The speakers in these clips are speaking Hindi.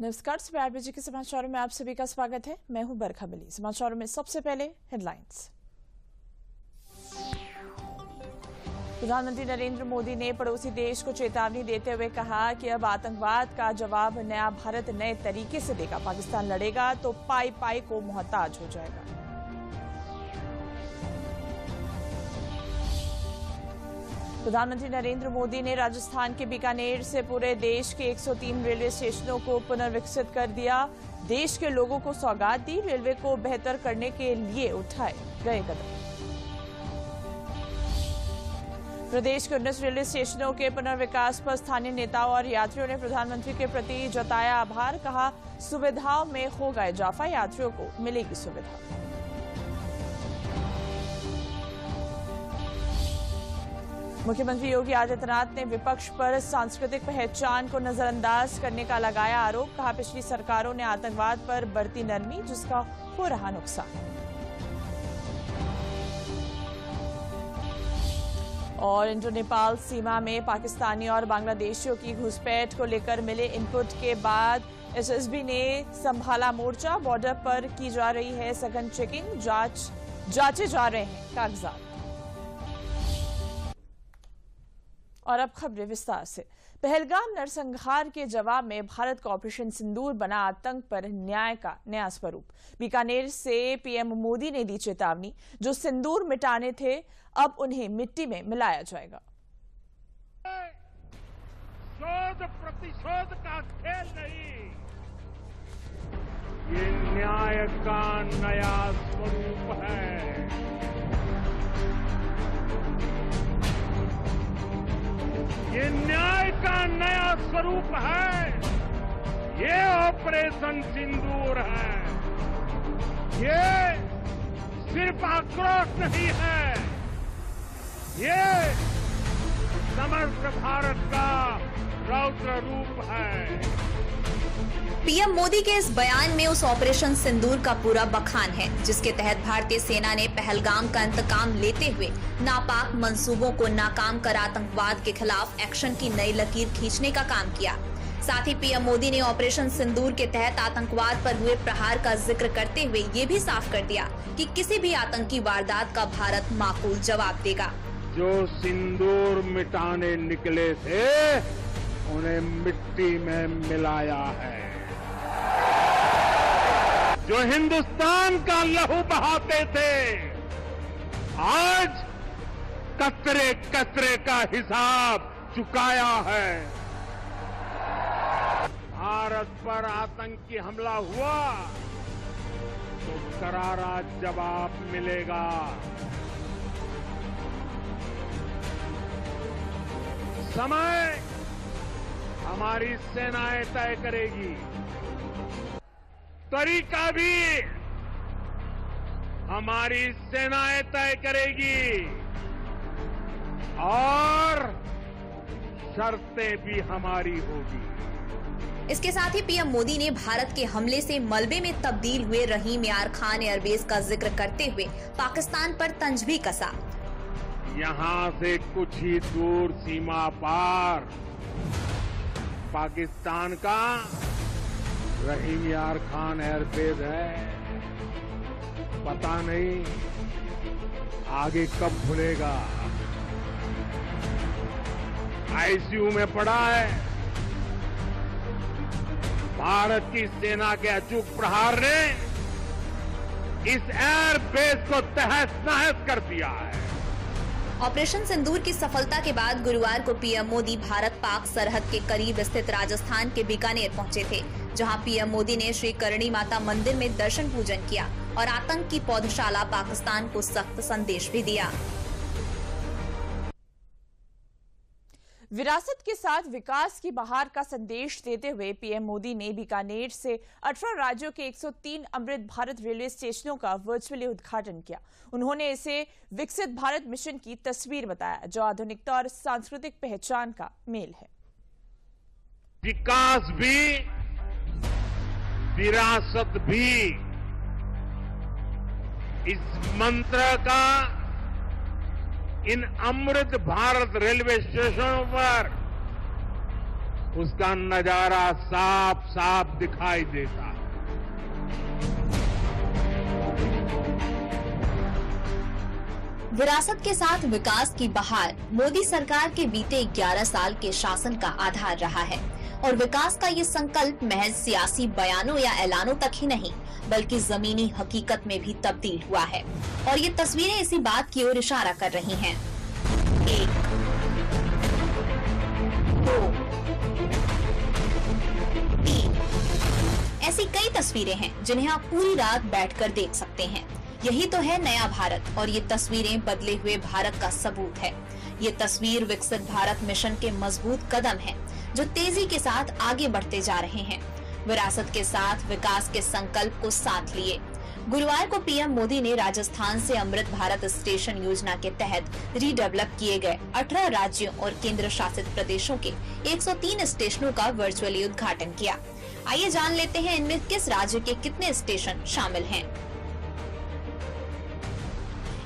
नमस्कार, सुबह 8 बजे के समाचारों में आप सभी का स्वागत है। मैं हूं बरखा बली। समाचारों में सबसे पहले हेडलाइंस। प्रधानमंत्री नरेंद्र मोदी ने पड़ोसी देश को चेतावनी देते हुए कहा कि अब आतंकवाद का जवाब नया भारत नए तरीके से देगा। पाकिस्तान लड़ेगा तो पाई पाई को मोहताज हो जाएगा। प्रधानमंत्री नरेंद्र मोदी ने राजस्थान के बीकानेर से पूरे देश के 103 रेलवे स्टेशनों को पुनर्विकसित कर दिया। देश के लोगों को सौगात दी। रेलवे को बेहतर करने के लिए उठाए गए कदम। प्रदेश के 19 रेलवे स्टेशनों के पुनर्विकास पर स्थानीय नेताओं और यात्रियों ने प्रधानमंत्री के प्रति जताया आभार। कहा, सुविधाओं में होगा इजाफा, यात्रियों को मिलेगी सुविधा। मुख्यमंत्री योगी आदित्यनाथ ने विपक्ष पर सांस्कृतिक पहचान को नजरअंदाज करने का लगाया आरोप। कहा, पिछली सरकारों ने आतंकवाद पर बरती नरमी, जिसका हो रहा नुकसान। और इंडो नेपाल सीमा में पाकिस्तानी और बांग्लादेशियों की घुसपैठ को लेकर मिले इनपुट के बाद एसएसबी ने संभाला मोर्चा। बॉर्डर पर की जा रही है सघन चेकिंग, जांचे जा रहे हैं कागजात। और अब खबरें विस्तार से। पहलगाम नरसंहार के जवाब में भारत का ऑपरेशन सिंदूर बना आतंक पर न्याय का नया स्वरूप। बीकानेर से पीएम मोदी ने दी चेतावनी, जो सिंदूर मिटाने थे अब उन्हें मिट्टी में मिलाया जाएगा। शोध प्रतिशोध का खेल नहीं, ये न्याय का नया स्वरूप है। ये न्याय का नया स्वरूप है। ये ऑपरेशन सिंदूर है। ये सिर्फ आक्रोश नहीं है, ये समग्र भारत का रौद्र रूप है। पीएम मोदी के इस बयान में उस ऑपरेशन सिंदूर का पूरा बखान है, जिसके तहत भारतीय सेना ने पहलगाम का इंतकाम लेते हुए नापाक मंसूबों को नाकाम कर आतंकवाद के खिलाफ एक्शन की नई लकीर खींचने का काम किया। साथ ही पीएम मोदी ने ऑपरेशन सिंदूर के तहत आतंकवाद पर हुए प्रहार का जिक्र करते हुए ये भी साफ कर दिया कि किसी भी आतंकी वारदात का भारत माकूल जवाब देगा। जो सिंदूर मिटाने निकले थे, उन्हें मिट्टी में मिलाया है। जो हिंदुस्तान का लहू बहाते थे, आज कतरे कतरे का हिसाब चुकाया है। भारत पर आतंकी हमला हुआ तो करारा जवाब मिलेगा। समय हमारी सेनाएं तय करेगी, तरीका भी हमारी सेनाएं तय करेगी और शर्तें भी हमारी होगी। इसके साथ ही पीएम मोदी ने भारत के हमले से मलबे में तब्दील हुए रहीम यार खान एयरबेस का जिक्र करते हुए पाकिस्तान पर तंज भी कसा। यहां से कुछ ही दूर सीमा पार पाकिस्तान का रहीम यार खान एयरबेस है। पता नहीं आगे कब खुलेगा। आईसीयू में पड़ा है। भारत की सेना के अचूक प्रहार ने इस एयरबेस को तहस नहस कर दिया है। ऑपरेशन सिंदूर की सफलता के बाद गुरुवार को पीएम मोदी भारत पाक सरहद के करीब स्थित राजस्थान के बीकानेर पहुंचे थे, जहां पीएम मोदी ने श्री करणी माता मंदिर में दर्शन पूजन किया और आतंक की पौधशाला पाकिस्तान को सख्त संदेश भी दिया। विरासत के साथ विकास की बहार का संदेश देते हुए पीएम मोदी ने बीकानेर से 18 राज्यों के 103 अमृत भारत रेलवे स्टेशनों का वर्चुअली उद्घाटन किया। उन्होंने इसे विकसित भारत मिशन की तस्वीर बताया, जो आधुनिकता और सांस्कृतिक पहचान का मेल है। विकास भी, विरासत भी, इस मंत्र का इन अमृत भारत रेलवे स्टेशनों पर उसका नजारा साफ साफ दिखाई देता है। विरासत के साथ विकास की बहार मोदी सरकार के बीते 11 साल के शासन का आधार रहा है और विकास का ये संकल्प महज सियासी बयानों या ऐलानों तक ही नहीं बल्कि जमीनी हकीकत में भी तब्दील हुआ है और ये तस्वीरें इसी बात की ओर इशारा कर रही हैं। 1, 2, 3 ऐसी कई तस्वीरें हैं जिन्हें आप पूरी रात बैठकर देख सकते हैं। यही तो है नया भारत और ये तस्वीरें बदले हुए भारत का सबूत है। ये तस्वीर विकसित भारत मिशन के मजबूत कदम है जो तेजी के साथ आगे बढ़ते जा रहे हैं। विरासत के साथ विकास के संकल्प को साथ लिए गुरुवार को पीएम मोदी ने राजस्थान से अमृत भारत स्टेशन योजना के तहत रीडेवलप किए गए 18 राज्यों और केंद्र शासित प्रदेशों के 103 स्टेशनों का वर्चुअली उद्घाटन किया। आइए जान लेते हैं इनमें किस राज्य के कितने स्टेशन शामिल हैं।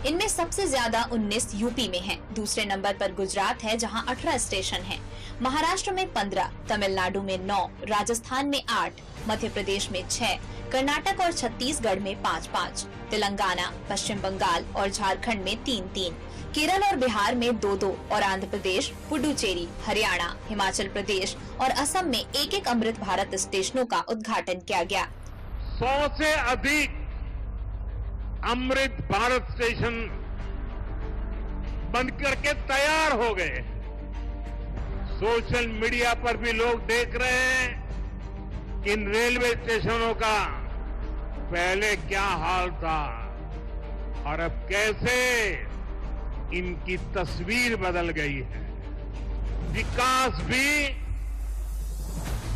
इनमें सबसे ज्यादा 19 यूपी में हैं। दूसरे नंबर पर गुजरात है जहां 18 स्टेशन हैं। महाराष्ट्र में 15, तमिलनाडु में 9, राजस्थान में 8, मध्य प्रदेश में 6, कर्नाटक और छत्तीसगढ़ में 5-5, तेलंगाना, पश्चिम बंगाल और झारखंड में 3-3, केरल और बिहार में 2-2 और आंध्र प्रदेश, पुडुचेरी, हरियाणा, हिमाचल प्रदेश और असम में 1-1 अमृत भारत स्टेशनों का उद्घाटन किया गया। 100 से अधिक अमृत भारत स्टेशन बनकर के तैयार हो गए। सोशल मीडिया पर भी लोग देख रहे हैं कि इन रेलवे स्टेशनों का पहले क्या हाल था और अब कैसे इनकी तस्वीर बदल गई है। विकास भी,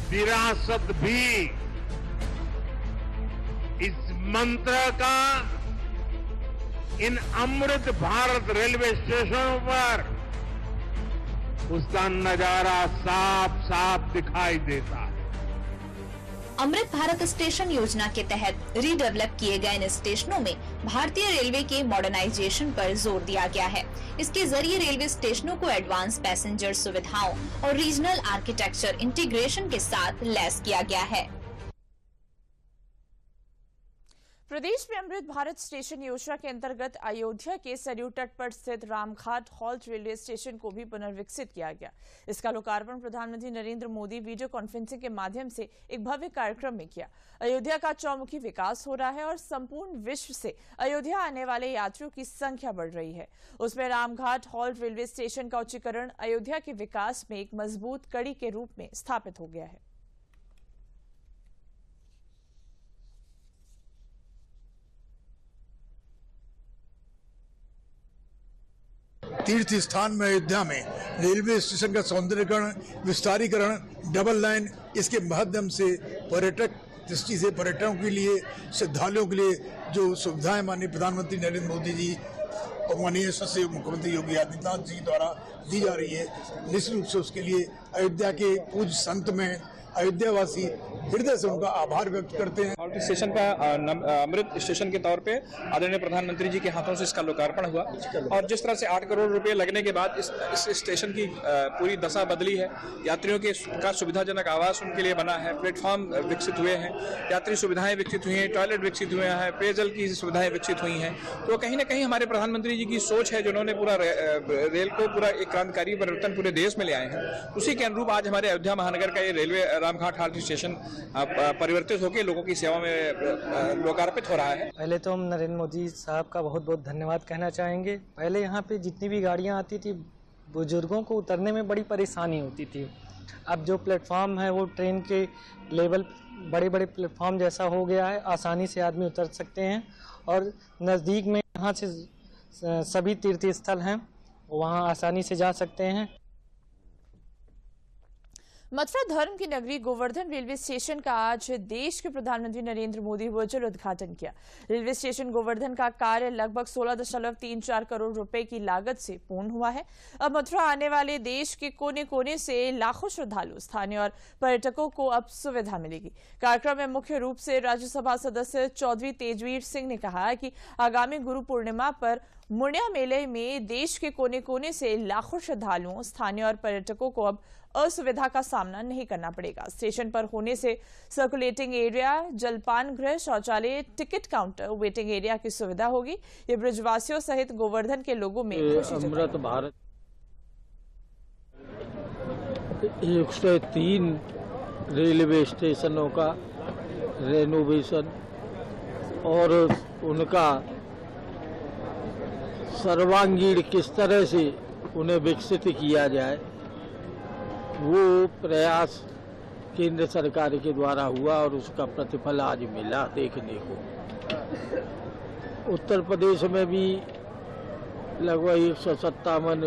विरासत भी, इस मंत्र का इन अमृत भारत रेलवे स्टेशनों पर उसका नजारा साफ साफ दिखाई देता है। अमृत भारत स्टेशन योजना के तहत रीडेवलप किए गए इन स्टेशनों में भारतीय रेलवे के मॉडर्नाइजेशन पर जोर दिया गया है। इसके जरिए रेलवे स्टेशनों को एडवांस पैसेंजर सुविधाओं और रीजनल आर्किटेक्चर इंटीग्रेशन के साथ लैस किया गया है। प्रदेश में अमृत भारत स्टेशन योजना के अंतर्गत अयोध्या के सरयू तट पर स्थित रामघाट हॉल्ट रेलवे स्टेशन को भी पुनर्विकसित किया गया। इसका लोकार्पण प्रधानमंत्री नरेंद्र मोदी वीडियो कॉन्फ्रेंसिंग के माध्यम से एक भव्य कार्यक्रम में किया। अयोध्या का चौमुखी विकास हो रहा है और संपूर्ण विश्व से अयोध्या आने वाले यात्रियों की संख्या बढ़ रही है। उसमें रामघाट हॉल्ट रेलवे स्टेशन का उच्चीकरण अयोध्या के विकास में एक मजबूत कड़ी के रूप में स्थापित हो गया है। तीर्थ स्थान में अयोध्या में रेलवे स्टेशन का सौंदर्यीकरण, विस्तारीकरण, डबल लाइन, इसके माध्यम से पर्यटक दृष्टि से पर्यटकों के लिए, श्रद्धालुओं के लिए जो सुविधाएं माननीय प्रधानमंत्री नरेंद्र मोदी जी और माननीय यशस्वी मुख्यमंत्री योगी आदित्यनाथ जी द्वारा दी जा रही है, निश्चित रूप से उसके लिए अयोध्या के पूज्य संत में अयोध्यावासी हृदय से उनका आभार व्यक्त करते हैं। हॉल्ट स्टेशन का अमृत स्टेशन के तौर पे आदरणीय प्रधानमंत्री जी के हाथों से इसका लोकार्पण हुआ और जिस तरह से 8 करोड़ रुपए लगने के बाद इस स्टेशन की पूरी दशा बदली है। यात्रियों के का सुविधाजनक आवास उनके लिए बना है, प्लेटफॉर्म विकसित हुए हैं, यात्री सुविधाएं विकसित हुई हैं, टॉयलेट विकसित हुए हैं, पेयजल की सुविधाएं विकसित हुई हैं। तो कहीं ना कहीं हमारे प्रधानमंत्री जी की सोच है जिन्होंने पूरा रेल को पूरा एक क्रांतिकारी परिवर्तन पूरे देश में ले आए हैं। उसी के अनुरूप आज हमारे अयोध्या महानगर का ये रेलवे रामघाट हॉल्ट स्टेशन परिवर्तित होकर लोगों की सेवा में लोकार्पित हो रहा है। पहले तो हम नरेंद्र मोदी साहब का बहुत बहुत धन्यवाद कहना चाहेंगे। पहले यहाँ पे जितनी भी गाड़ियाँ आती थी बुजुर्गों को उतरने में बड़ी परेशानी होती थी। अब जो प्लेटफॉर्म है वो ट्रेन के लेवल बड़े बड़े प्लेटफॉर्म जैसा हो गया है, आसानी से आदमी उतर सकते हैं और नज़दीक में यहाँ से सभी तीर्थ स्थल हैं, वहाँ आसानी से जा सकते हैं। मथुरा धर्म की नगरी गोवर्धन रेलवे स्टेशन का आज देश के प्रधानमंत्री नरेंद्र मोदी वर्चुअल उद्घाटन किया। रेलवे स्टेशन गोवर्धन का कार्य लगभग 16.34 करोड़ रुपए की लागत से पूर्ण हुआ है। अब मथुरा आने वाले देश के कोने कोने से लाखों श्रद्धालु, स्थानीय और पर्यटकों को अब सुविधा मिलेगी। कार्यक्रम में मुख्य रूप से राज्यसभा सदस्य चौधरी तेजवीर सिंह ने कहा कि आगामी गुरु पूर्णिमा पर मुंडिया मेले में देश के कोने कोने से लाखों श्रद्धालुओं, स्थानीय और पर्यटकों को अब असुविधा का सामना नहीं करना पड़ेगा। स्टेशन पर होने से सर्कुलेटिंग एरिया, जलपान गृह, शौचालय, टिकट काउंटर, वेटिंग एरिया की सुविधा होगी। ये ब्रजवासियों सहित गोवर्धन के लोगों में खुशी अमृत भारत 103 रेलवे स्टेशनों का रेनोवेशन और उनका सर्वांगीण किस तरह से उन्हें विकसित किया जाए, वो प्रयास केंद्र सरकार के द्वारा हुआ और उसका प्रतिफल आज मिला देखने को। उत्तर प्रदेश में भी लगभग 157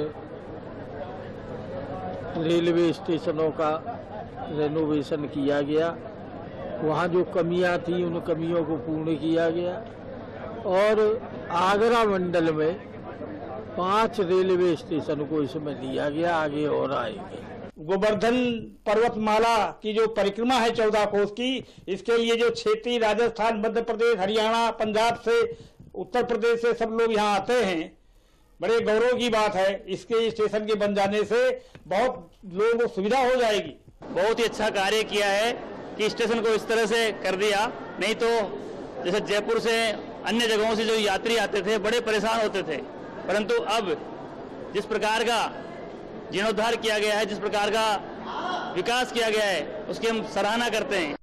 रेलवे स्टेशनों का रेनोवेशन किया गया। वहाँ जो कमियां थी उन कमियों को पूर्ण किया गया और आगरा मंडल में 5 रेलवे स्टेशन को इसमें लिया गया, आगे और आएंगे। गोवर्धन पर्वतमाला की जो परिक्रमा है 14 कोस की, इसके लिए जो क्षेत्रीय राजस्थान, मध्य प्रदेश, हरियाणा, पंजाब से, उत्तर प्रदेश से सब लोग यहाँ आते हैं। बड़े गौरव की बात है। इसके स्टेशन के बन जाने से बहुत लोगों को सुविधा हो जाएगी। बहुत ही अच्छा कार्य किया है कि स्टेशन को इस तरह से कर दिया। नहीं तो जैसे जयपुर से अन्य जगहों से जो यात्री आते थे बड़े परेशान होते थे, परंतु अब जिस प्रकार का जीर्णोद्धार किया गया है, जिस प्रकार का विकास किया गया है, उसकी हम सराहना करते हैं।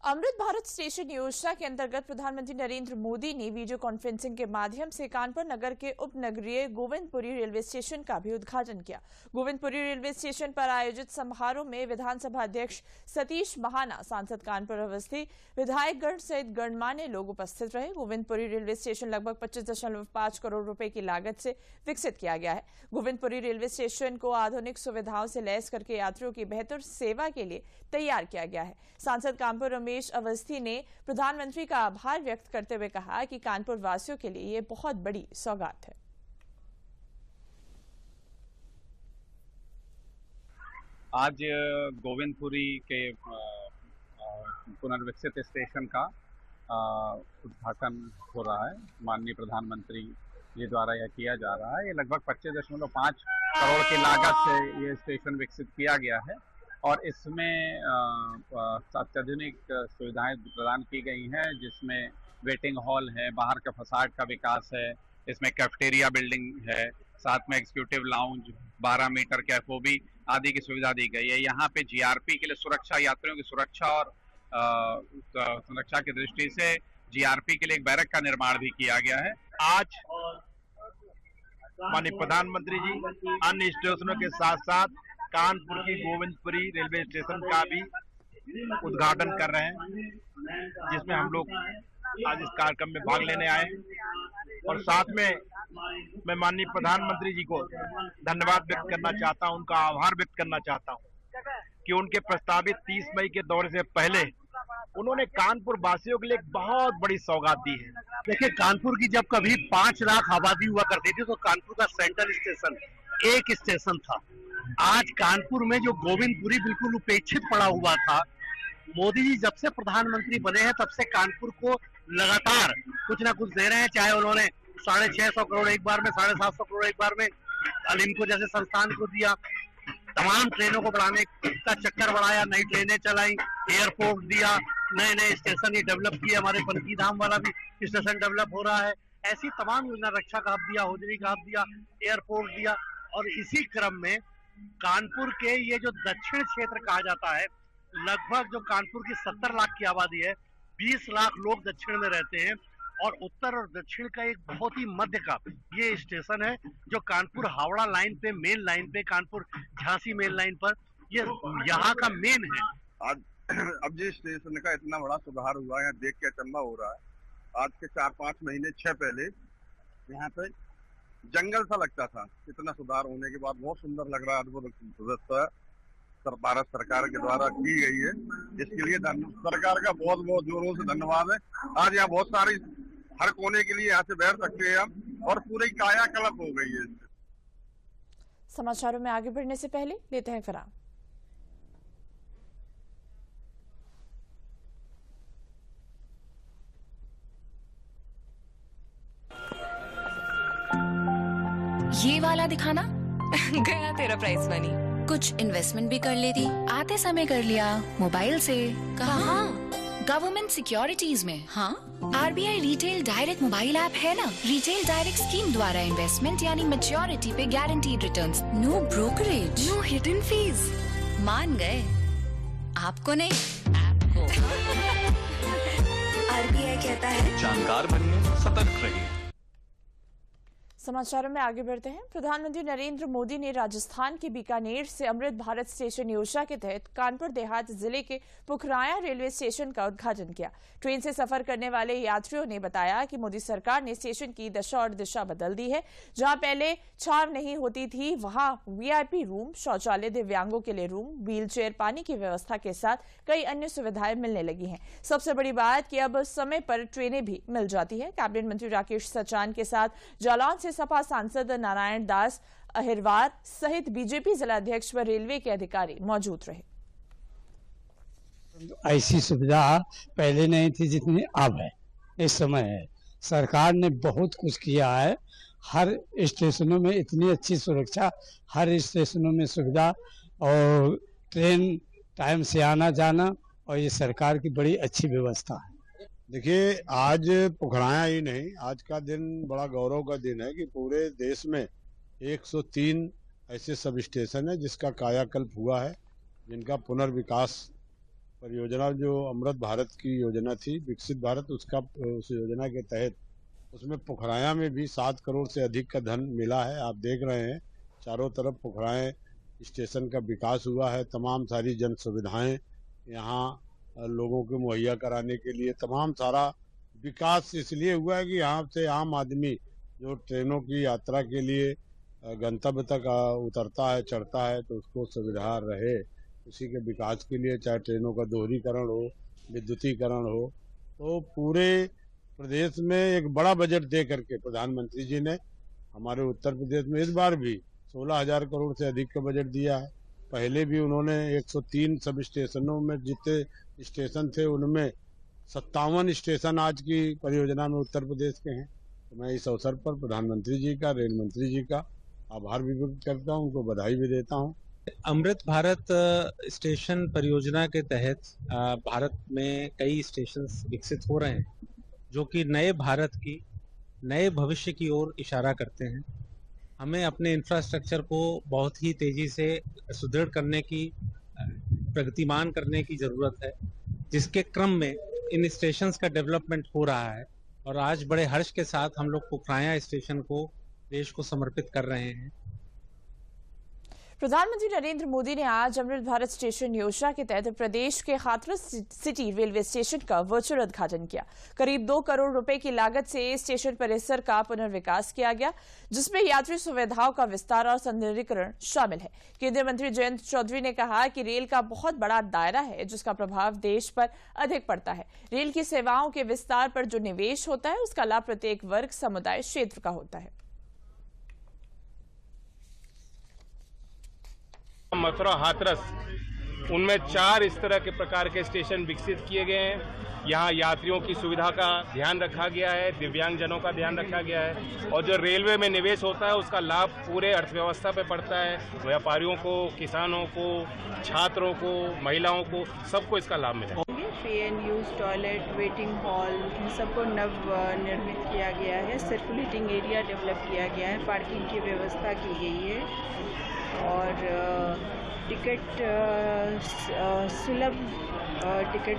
अमृत भारत स्टेशन योजना के अंतर्गत प्रधानमंत्री नरेंद्र मोदी ने वीडियो कॉन्फ्रेंसिंग के माध्यम से कानपुर नगर के उपनगरीय गोविंदपुरी रेलवे स्टेशन का भी उद्घाटन किया। गोविंदपुरी रेलवे स्टेशन पर आयोजित समारोह में विधानसभा अध्यक्ष सतीश महाना, सांसद कानपुर अवस्थी, विधायकगण सहित गणमान्य लोग उपस्थित रहे। गोविंदपुरी रेलवे स्टेशन लगभग 25.5 करोड़ रुपए की लागत से विकसित किया गया है। गोविंदपुरी रेलवे स्टेशन को आधुनिक सुविधाओं से लैस करके यात्रियों की बेहतर सेवा के लिए तैयार किया गया है। सांसद कानपुर रमेश अवस्थी ने प्रधानमंत्री का आभार व्यक्त करते हुए कहा कि कानपुर वासियों के लिए ये बहुत बड़ी सौगात है। आज गोविंदपुरी के पुनर्विकसित स्टेशन का उद्घाटन हो रहा है। माननीय प्रधानमंत्री जी द्वारा यह किया जा रहा है। ये लगभग 25.5 करोड़ की लागत से ये स्टेशन विकसित किया गया है और इसमें अत्याधुनिक सुविधाएं प्रदान की गई हैं, जिसमें वेटिंग हॉल है, बाहर का फसाड का विकास है, इसमें कैफेटेरिया बिल्डिंग है, साथ में एग्जीक्यूटिव लाउंज, 12 मीटर के एफओबी आदि की सुविधा दी गई है। यहाँ पे जीआरपी के लिए सुरक्षा, यात्रियों की सुरक्षा और सुरक्षा की दृष्टि से जीआरपी के लिए एक बैरक का निर्माण भी किया गया है। आज माननीय प्रधानमंत्री जी अन्य स्टेशनों के साथ साथ कानपुर की गोविंदपुरी रेलवे स्टेशन का भी उद्घाटन कर रहे हैं, जिसमें हम लोग आज इस कार्यक्रम में भाग लेने आए और साथ में मैं माननीय प्रधानमंत्री जी को धन्यवाद व्यक्त करना चाहता हूं, उनका आभार व्यक्त करना चाहता हूं कि उनके प्रस्तावित 30 मई के दौरे से पहले उन्होंने कानपुर वासियों के लिए एक बहुत बड़ी सौगात दी है। देखिए, कानपुर की जब कभी 5 लाख आबादी हुआ करती थी तो कानपुर का सेंट्रल स्टेशन एक स्टेशन था। आज कानपुर में जो गोविंदपुरी बिल्कुल उपेक्षित पड़ा हुआ था, मोदी जी जब से प्रधानमंत्री बने हैं तब से कानपुर को लगातार कुछ ना कुछ दे रहे हैं। चाहे उन्होंने 650 करोड़ एक बार में, 750 करोड़ एक बार में अलिम्को जैसे संस्थान को दिया, तमाम ट्रेनों को बढ़ाने का चक्कर बढ़ाया, नई ट्रेनें चलाई, एयरपोर्ट दिया, नए नए स्टेशन ये डेवलप किए, हमारे बनकी धाम वाला भी स्टेशन डेवलप हो रहा है। ऐसी तमाम योजना, रक्षा का हब दिया, होजरी का हब दिया, एयरपोर्ट दिया। और इसी क्रम में कानपुर के ये जो दक्षिण क्षेत्र कहा जाता है, लगभग जो कानपुर की 70 लाख की आबादी है, 20 लाख लोग दक्षिण में रहते हैं और उत्तर और दक्षिण का एक बहुत ही मध्य का ये स्टेशन है जो कानपुर हावड़ा लाइन पे, मेन लाइन पे, कानपुर झांसी मेन लाइन पर ये यहाँ का मेन है। आज अब जिस स्टेशन का इतना बड़ा सुधार हुआ है, यहाँ देख के अचंभा हो रहा है। आज के 4-5 महीने 6 पहले यहाँ पे जंगल सा लगता था। इतना सुधार होने के बाद बहुत सुंदर लग रहा है। अद्भुत व्यवस्था भारत सरकार के द्वारा की गई है, इसके लिए सरकार का बहुत बहुत जोरों से धन्यवाद है। आज यहाँ बहुत सारी हर कोने के लिए यहाँ से बैठ सकते हैं हम और पूरी कायाकल्प हो गई है। समाचारों में आगे बढ़ने से पहले लेते हैं विराम। ये वाला दिखाना गया तेरा प्राइस मनी। कुछ इन्वेस्टमेंट भी कर लेती, आते समय कर लिया मोबाइल से। कहाँ? गवर्नमेंट सिक्योरिटीज में। हाँ, RBI retail direct mobile app है ना। रिटेल डायरेक्ट स्कीम द्वारा इन्वेस्टमेंट यानी मैच्योरिटी पे guaranteed returns, no brokerage, no hidden fees. मान गए? आपको नहीं, ऐप को। RBI कहता है जानकार बनिए, सतर्क रहिए। समाचारों में आगे बढ़ते हैं। प्रधानमंत्री नरेंद्र मोदी ने राजस्थान के बीकानेर से अमृत भारत स्टेशन योजना के तहत कानपुर देहात जिले के पुखराया रेलवे स्टेशन का उद्घाटन किया। ट्रेन से सफर करने वाले यात्रियों ने बताया कि मोदी सरकार ने स्टेशन की दशा और दिशा बदल दी है। जहां पहले छाव नहीं होती थी, वहां VIP रूम, शौचालय, दिव्यांगों के लिए रूम, व्हील चेयर, पानी की व्यवस्था के साथ कई अन्य सुविधाएं मिलने लगी हैं। सबसे बड़ी बात कि अब समय पर ट्रेनें भी मिल जाती है। कैबिनेट मंत्री राकेश सचान के साथ जालौन से सपा सांसद नारायण दास अहिरवार सहित बीजेपी जिलाध्यक्ष व रेलवे के अधिकारी मौजूद रहे। ऐसी सुविधा पहले नहीं थी जितनी अब है, इस समय है। सरकार ने बहुत कुछ किया है। हर स्टेशनों में इतनी अच्छी सुरक्षा, हर स्टेशनों में सुविधा और ट्रेन टाइम से आना जाना, और ये सरकार की बड़ी अच्छी व्यवस्था है। देखिए, आज पुखराया ही नहीं, आज का दिन बड़ा गौरव का दिन है कि पूरे देश में 103 ऐसे सब स्टेशन है जिसका कायाकल्प हुआ है, जिनका पुनर्विकास परियोजना जो अमृत भारत की योजना थी, विकसित भारत, उस योजना के तहत उसमें पुखराया में भी 7 करोड़ से अधिक का धन मिला है। आप देख रहे हैं चारों तरफ पुखराया स्टेशन का विकास हुआ है। तमाम सारी जन सुविधाएं यहाँ लोगों को मुहैया कराने के लिए तमाम सारा विकास इसलिए हुआ है कि यहाँ से आम आदमी जो ट्रेनों की यात्रा के लिए गंतव्य तक उतरता है, चढ़ता है, तो उसको सुविधा रहे। उसी के विकास के लिए चाहे ट्रेनों का दोहरीकरण हो, विद्युतीकरण हो, तो पूरे प्रदेश में एक बड़ा बजट दे करके प्रधानमंत्री जी ने हमारे उत्तर प्रदेश में इस बार भी 16,000 करोड़ से अधिक का बजट दिया है। पहले भी उन्होंने 103 सब स्टेशनों में जितने स्टेशन थे उनमें 57 स्टेशन आज की परियोजना में उत्तर प्रदेश के हैं। तो मैं इस अवसर पर प्रधानमंत्री जी का, रेल मंत्री जी का आभार भी व्यक्त करता हूं, उनको बधाई भी देता हूं। अमृत भारत स्टेशन परियोजना के तहत भारत में कई स्टेशन विकसित हो रहे हैं जो कि नए भारत की, नए भविष्य की ओर इशारा करते हैं। हमें अपने इंफ्रास्ट्रक्चर को बहुत ही तेजी से सुदृढ़ करने की, प्रगतिमान करने की ज़रूरत है, जिसके क्रम में इन स्टेशंस का डेवलपमेंट हो रहा है। और आज बड़े हर्ष के साथ हम लोग पुखराया स्टेशन को देश को समर्पित कर रहे हैं। प्रधानमंत्री नरेंद्र मोदी ने आज अमृत भारत स्टेशन योजना के तहत प्रदेश के हाथरस सिटी रेलवे स्टेशन का वर्चुअल उद्घाटन किया। करीब 2 करोड़ रुपए की लागत से स्टेशन परिसर का पुनर्विकास किया गया, जिसमें यात्री सुविधाओं का विस्तार और सौंदर्यीकरण शामिल है। केंद्रीय मंत्री जयंत चौधरी ने कहा कि रेल का बहुत बड़ा दायरा है, जिसका प्रभाव देश पर अधिक पड़ता है। रेल की सेवाओं के विस्तार पर जो निवेश होता है, उसका लाभ प्रत्येक वर्ग, समुदाय, क्षेत्र का होता है। मथुरा, हाथरस, उनमें 4 इस तरह के प्रकार के स्टेशन विकसित किए गए हैं। यहाँ यात्रियों की सुविधा का ध्यान रखा गया है, दिव्यांगजनों का ध्यान रखा गया है, और जो रेलवे में निवेश होता है उसका लाभ पूरे अर्थव्यवस्था पे पड़ता है। व्यापारियों को, किसानों को, छात्रों को, महिलाओं को, सबको इसका लाभ मिलेगा। Free and use toilet, waiting hall, इन सबको नव निर्मित किया गया है। सर्कुलेटिंग एरिया डेवलप किया गया है, पार्किंग की व्यवस्था की गई है, और टिकट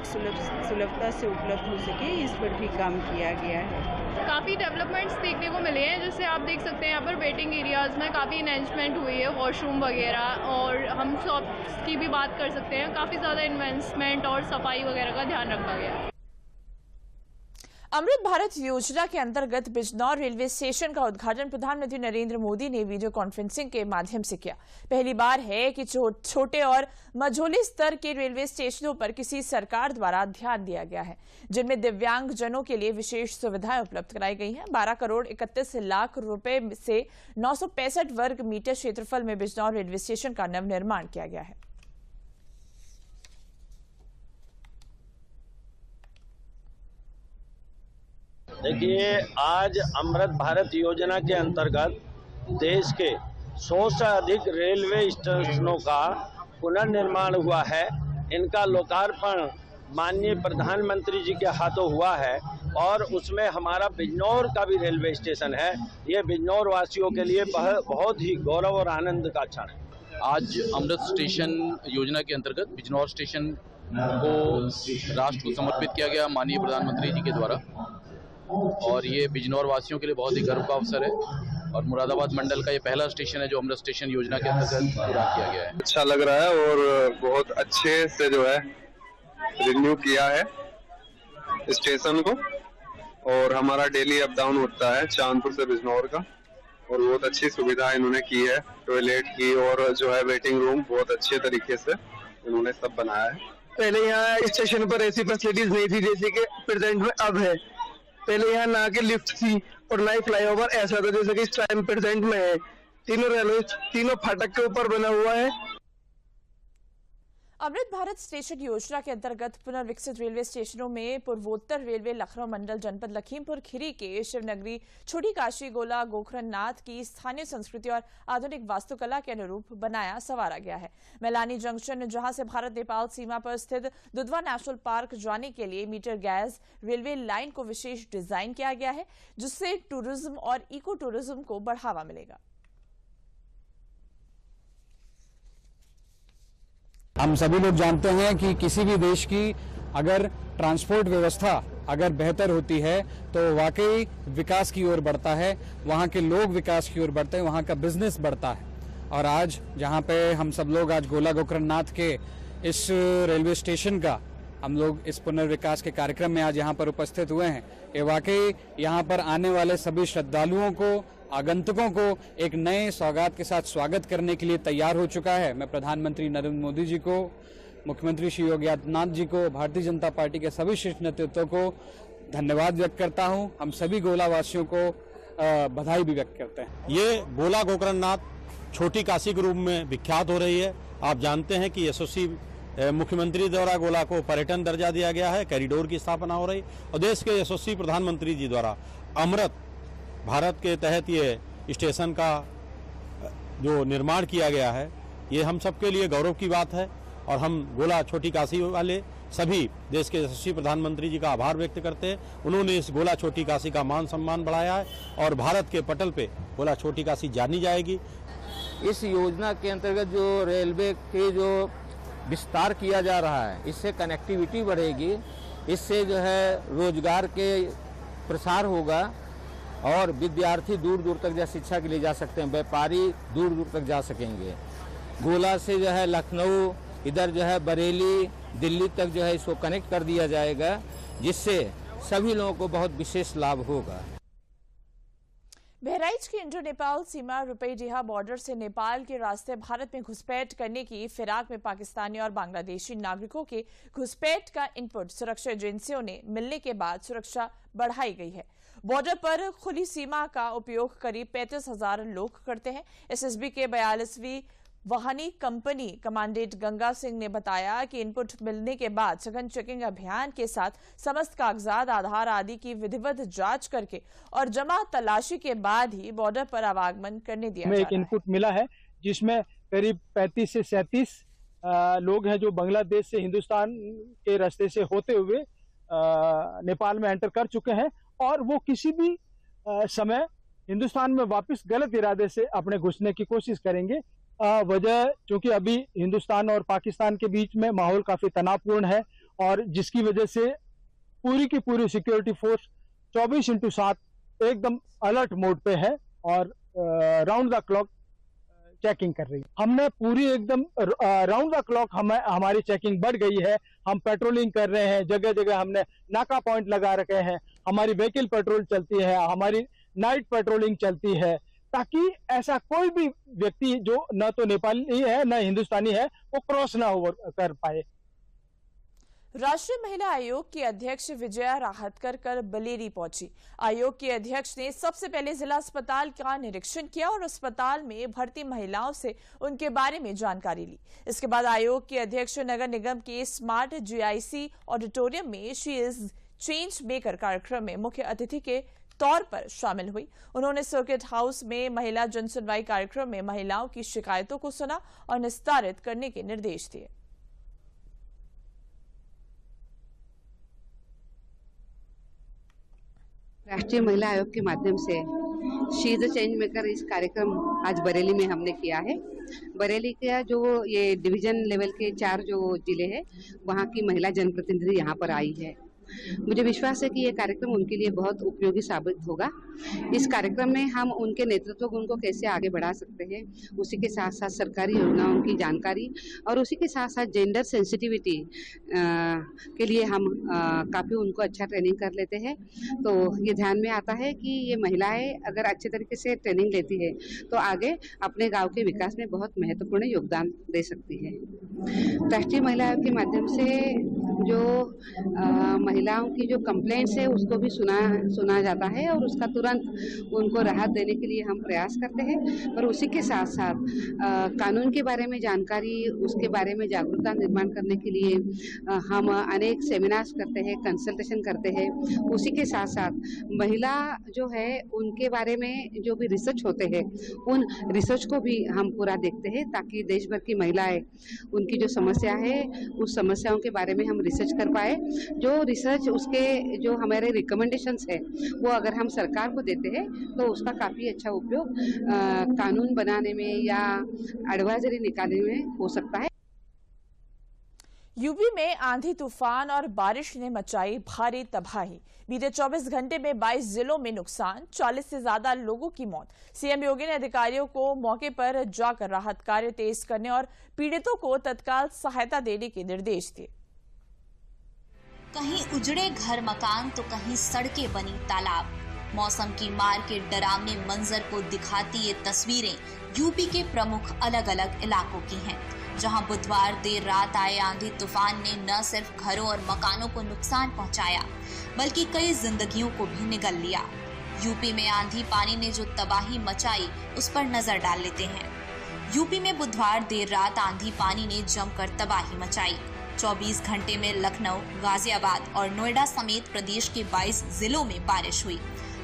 सुलभता से उपलब्ध हो सके, इस पर भी काम किया गया है। काफ़ी डेवलपमेंट्स देखने को मिले हैं, जैसे आप देख सकते हैं यहाँ पर वेटिंग एरियाज़ में काफ़ी इन्वेस्टमेंट हुई है, वॉशरूम वगैरह, और हम शॉप्स की भी बात कर सकते हैं, काफ़ी ज़्यादा इन्वेस्टमेंट और सफाई वगैरह का ध्यान रखा गया है। अमृत भारत योजना के अंतर्गत बिजनौर रेलवे स्टेशन का उद्घाटन प्रधानमंत्री नरेंद्र मोदी ने वीडियो कॉन्फ्रेंसिंग के माध्यम से किया। पहली बार है कि छोटे और मझोले स्तर के रेलवे स्टेशनों पर किसी सरकार द्वारा ध्यान दिया गया है, जिनमें दिव्यांग जनों के लिए विशेष सुविधाएं उपलब्ध कराई गई हैं। 12 करोड़ 31 लाख रुपए से 965 वर्ग मीटर क्षेत्रफल में बिजनौर रेलवे स्टेशन का नवनिर्माण किया गया है। देखिए, आज अमृत भारत योजना के अंतर्गत देश के 100 से अधिक रेलवे स्टेशनों का पुनर्निर्माण हुआ है। इनका लोकार्पण माननीय प्रधानमंत्री जी के हाथों हुआ है और उसमें हमारा बिजनौर का भी रेलवे स्टेशन है। ये बिजनौर वासियों के लिए बहुत ही गौरव और आनंद का क्षण है। आज अमृत स्टेशन योजना के अंतर्गत बिजनौर स्टेशन को राष्ट्र को समर्पित किया गया माननीय प्रधानमंत्री जी के द्वारा, और ये बिजनौर वासियों के लिए बहुत ही गर्व का अवसर है और मुरादाबाद मंडल का ये पहला स्टेशन है जो अमृत स्टेशन योजना के अंतर्गत पूरा किया गया है। अच्छा लग रहा है और बहुत अच्छे से जो है रिन्यू किया है स्टेशन को, और हमारा डेली अप डाउन होता है चांदपुर से बिजनौर का, और बहुत अच्छी सुविधा इन्होंने की है, टॉयलेट की और जो है वेटिंग रूम बहुत अच्छे तरीके से इन्होंने सब बनाया है। पहले यहाँ स्टेशन पर ऐसी फैसिलिटीज नहीं थी जैसे कि प्रेजेंट में अब है। पहले यहाँ ना के लिफ्ट थी और ना ही फ्लाईओवर ऐसा था जैसे कि इस टाइम प्रेजेंट में है। तीनों फाटक के ऊपर बना हुआ है। अमृत भारत स्टेशन योजना के अंतर्गत पुनर्विकसित रेलवे स्टेशनों में पूर्वोत्तर रेलवे लखनऊ मंडल जनपद लखीमपुर खीरी के शिवनगरी, छोटी काशी, गोला गोखरनाथ की स्थानीय संस्कृति और आधुनिक वास्तुकला के अनुरूप बनाया संवारा गया है। मैलानी जंक्शन, जहां से भारत नेपाल सीमा पर स्थित दुधवा नेशनल पार्क जाने के लिए मीटर गैस रेलवे लाइन को विशेष डिजाइन किया गया है, जिससे टूरिज्म और इको टूरिज्म को बढ़ावा मिलेगा। हम सभी लोग जानते हैं कि किसी भी देश की अगर ट्रांसपोर्ट व्यवस्था अगर बेहतर होती है तो वाकई विकास की ओर बढ़ता है, वहाँ के लोग विकास की ओर बढ़ते हैं, वहाँ का बिजनेस बढ़ता है। और आज जहाँ पे हम सब लोग आज गोला गोकर्णनाथ के इस रेलवे स्टेशन का हम लोग इस पुनर्विकास के कार्यक्रम में आज यहाँ पर उपस्थित हुए हैं, ये वाकई यहाँ पर आने वाले सभी श्रद्धालुओं को, आगंतुकों को एक नए सौगात के साथ स्वागत करने के लिए तैयार हो चुका है। मैं प्रधानमंत्री नरेंद्र मोदी जी को, मुख्यमंत्री श्री योगी आदित्यनाथ जी को, भारतीय जनता पार्टी के सभी शीर्ष नेतृत्व को धन्यवाद व्यक्त करता हूं। हम सभी गोला वासियों को बधाई भी व्यक्त करते हैं। ये गोला गोकर्णनाथ छोटी काशी के रूप में विख्यात हो रही है। आप जानते हैं कि एसओसी मुख्यमंत्री द्वारा गोला को पर्यटन दर्जा दिया गया है, कॉरिडोर की स्थापना हो रही, और देश के यशस्वी प्रधानमंत्री जी द्वारा अमृत भारत के तहत ये स्टेशन का जो निर्माण किया गया है, ये हम सबके लिए गौरव की बात है। और हम गोला छोटी काशी वाले सभी देश के यशस्वी प्रधानमंत्री जी का आभार व्यक्त करते हैं। उन्होंने इस गोला छोटी काशी का मान सम्मान बढ़ाया है और भारत के पटल पे गोला छोटी काशी जानी जाएगी। इस योजना के अंतर्गत जो रेलवे के जो विस्तार किया जा रहा है, इससे कनेक्टिविटी बढ़ेगी, इससे जो है रोजगार के प्रसार होगा और विद्यार्थी दूर दूर तक जो शिक्षा के लिए जा सकते हैं, व्यापारी दूर दूर तक जा सकेंगे। गोला से जो है लखनऊ, इधर जो है बरेली, दिल्ली तक जो है इसको कनेक्ट कर दिया जाएगा, जिससे सभी लोगों को बहुत विशेष लाभ होगा। बहराइच की इंडो नेपाल सीमा रुपईडीहा बॉर्डर से नेपाल के रास्ते भारत में घुसपैठ करने की फिराक में पाकिस्तानी और बांग्लादेशी नागरिकों के घुसपैठ का इनपुट सुरक्षा एजेंसियों ने मिलने के बाद सुरक्षा बढ़ाई गई है। बॉर्डर पर खुली सीमा का उपयोग करीब 35,000 लोग करते हैं। एसएसबी के 42वीं वाहनी कंपनी कमांडेंट गंगा सिंह ने बताया कि इनपुट मिलने के बाद सघन चेकिंग अभियान के साथ समस्त कागजात, आधार आदि की विधिवत जांच करके और जमा तलाशी के बाद ही बॉर्डर पर आवागमन करने दिया जा रहा है। एक इनपुट मिला है जिसमें करीब 35 से 37 लोग हैं जो बांग्लादेश से हिंदुस्तान के रास्ते से होते हुए नेपाल में एंटर कर चुके हैं और वो किसी भी समय हिंदुस्तान में वापस गलत इरादे से अपने घुसने की कोशिश करेंगे। वजह चूंकि अभी हिंदुस्तान और पाकिस्तान के बीच में माहौल काफी तनावपूर्ण है और जिसकी वजह से पूरी की पूरी सिक्योरिटी फोर्स 24/7 एकदम अलर्ट मोड पे है और राउंड द क्लॉक चेकिंग कर रही है। हमने पूरी एकदम राउंड द क्लॉक हमारी चेकिंग बढ़ गई है। हम पेट्रोलिंग कर रहे हैं, जगह जगह हमने नाका पॉइंट लगा रखे हैं, हमारी व्हीकल पेट्रोल चलती है, हमारी नाइट पेट्रोलिंग चलती है, ताकि ऐसा कोई भी व्यक्ति जो न तो नेपाली है न हिंदुस्तानी है वो क्रॉस ना कर पाए। राष्ट्रीय महिला आयोग की अध्यक्ष विजया राहतकर कल बलेरी पहुंची। आयोग के अध्यक्ष ने सबसे पहले जिला अस्पताल का निरीक्षण किया और अस्पताल में भर्ती महिलाओं से उनके बारे में जानकारी ली। इसके बाद आयोग के अध्यक्ष नगर निगम के स्मार्ट जीआईसी ऑडिटोरियम में शी इज चेंज मेकर कार्यक्रम में मुख्य अतिथि के तौर पर शामिल हुई। उन्होंने सर्किट हाउस में महिला जनसुनवाई कार्यक्रम में महिलाओं की शिकायतों को सुना और निस्तारित करने के निर्देश दिए। राष्ट्रीय महिला आयोग के माध्यम से she is a change maker इस कार्यक्रम आज बरेली में हमने किया है। बरेली का जो ये डिवीजन लेवल के 4 जो जिले हैं वहाँ की महिला जनप्रतिनिधि यहाँ पर आई है। मुझे विश्वास है कि ये कार्यक्रम उनके लिए बहुत उपयोगी साबित होगा। इस कार्यक्रम में हम उनके नेतृत्व गुण को कैसे आगे बढ़ा सकते हैं, उसी के साथ साथ सरकारी योजनाओं की जानकारी और उसी के साथ साथ जेंडर सेंसिटिविटी के लिए हम काफ़ी उनको अच्छा ट्रेनिंग कर लेते हैं। तो ये ध्यान में आता है कि ये महिलाएं अगर अच्छे तरीके से ट्रेनिंग लेती है तो आगे अपने गाँव के विकास में बहुत महत्वपूर्ण योगदान दे सकती है। राष्ट्रीय महिला आयोग के माध्यम से जो महिलाओं की जो कंप्लेंट्स है उसको भी सुना जाता है और उसका तुरंत उनको राहत देने के लिए हम प्रयास करते हैं। और उसी के साथ साथ कानून के बारे में जानकारी, उसके बारे में जागरूकता निर्माण करने के लिए हम अनेक सेमिनार्स करते हैं, कंसल्टेशन करते हैं। उसी के साथ साथ महिला जो है उनके बारे में जो भी रिसर्च होते हैं उन रिसर्च को भी हम पूरा देखते हैं ताकि देश भर की महिलाएं उनकी जो समस्या है उस समस्याओं के बारे में हम रिसर्च कर पाए। जो रिसर्च उसके जो हमारे रिकमेंडेशंस है वो अगर हम सरकार को देते हैं तो उसका काफ़ी अच्छा उपयोग कानून बनाने में या एडवाइजरी निकालने में हो सकता है। यूपी में आंधी तूफान और बारिश ने मचाई भारी तबाही। बीते 24 घंटे में 22 जिलों में नुकसान, 40 से ज्यादा लोगों की मौत। सीएम योगी ने अधिकारियों को मौके पर जाकर राहत कार्य तेज करने और पीड़ितों को तत्काल सहायता देने के निर्देश दिए। कहीं उजड़े घर मकान तो कहीं सड़कें बनी तालाब। मौसम की मार के डरावने मंजर को दिखाती ये तस्वीरें यूपी के प्रमुख अलग अलग इलाकों की हैं, जहां बुधवार देर रात आए आंधी तूफान ने न सिर्फ घरों और मकानों को नुकसान पहुंचाया बल्कि कई जिंदगियों को भी निगल लिया। यूपी में आंधी पानी ने जो तबाही मचाई उस पर नजर डाल लेते हैं। यूपी में बुधवार देर रात आंधी पानी ने जमकर तबाही मचाई। 24 घंटे में लखनऊ, गाजियाबाद और नोएडा समेत प्रदेश के 22 जिलों में बारिश हुई।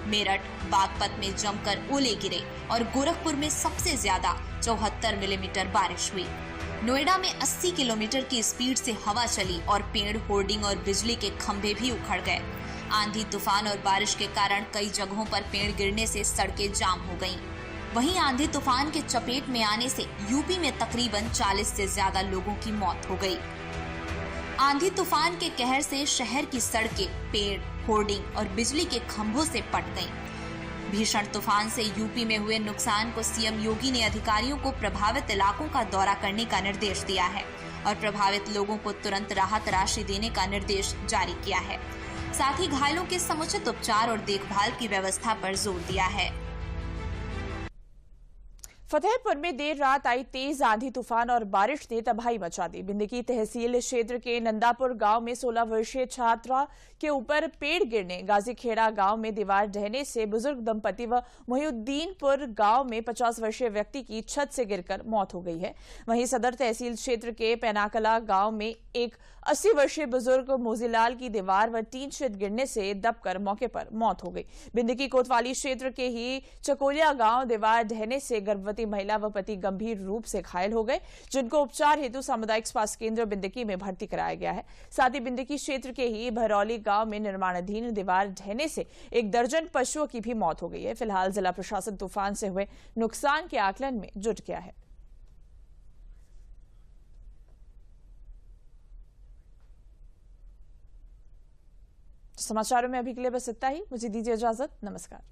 मेरठ, बागपत में जमकर ओले गिरे और गोरखपुर में सबसे ज्यादा 74 मिलीमीटर बारिश हुई। नोएडा में 80 किलोमीटर की स्पीड से हवा चली और पेड़, होर्डिंग और बिजली के खंभे भी उखड़ गए। आंधी तूफान और बारिश के कारण कई जगहों पर पेड़ गिरने से सड़कें जाम हो गईं। वहीं आंधी तूफान के चपेट में आने से यूपी में तकरीबन 40 से ज्यादा लोगों की मौत हो गई। आंधी तूफान के कहर से शहर की सड़कें, पेड़, होर्डिंग और बिजली के खंभों से पट गईं। भीषण तूफान से यूपी में हुए नुकसान को सीएम योगी ने अधिकारियों को प्रभावित इलाकों का दौरा करने का निर्देश दिया है और प्रभावित लोगों को तुरंत राहत राशि देने का निर्देश जारी किया है। साथ ही घायलों के समुचित उपचार और देखभाल की व्यवस्था पर जोर दिया है। फतेहपुर में देर रात आई तेज आंधी तूफान और बारिश ने तबाही मचा दी। बिंदकी तहसील क्षेत्र के नंदापुर गांव में 16 वर्षीय छात्रा के ऊपर पेड़ गिरने, गाजीखेड़ा गांव में दीवार ढहने से बुजुर्ग दंपति व मोहिउद्दीनपुर गांव में 50 वर्षीय व्यक्ति की छत से गिरकर मौत हो गई है। वहीं सदर तहसील क्षेत्र के पैनाकला गांव में एक 80 वर्षीय बुजुर्ग मोजीलाल की दीवार व टीन शेड गिरने से दबकर मौके पर मौत हो गई। बिंदकी कोतवाली क्षेत्र के ही चकोलिया गांव दीवार ढहने से गर्भवती महिला व पति गंभीर रूप से घायल हो गए, जिनको उपचार हेतु सामुदायिक स्वास्थ्य केंद्र बिंदकी में भर्ती कराया गया है। साथ ही बिंदकी क्षेत्र के ही भरौली गांव में निर्माणाधीन दीवार ढहने से 1 दर्जन पशुओं की भी मौत हो गई है। फिलहाल जिला प्रशासन तूफान से हुए नुकसान के आकलन में जुट गया है। समाचारों में अभी के लिए बस इतना ही। मुझे दीजिए इजाजत। नमस्कार।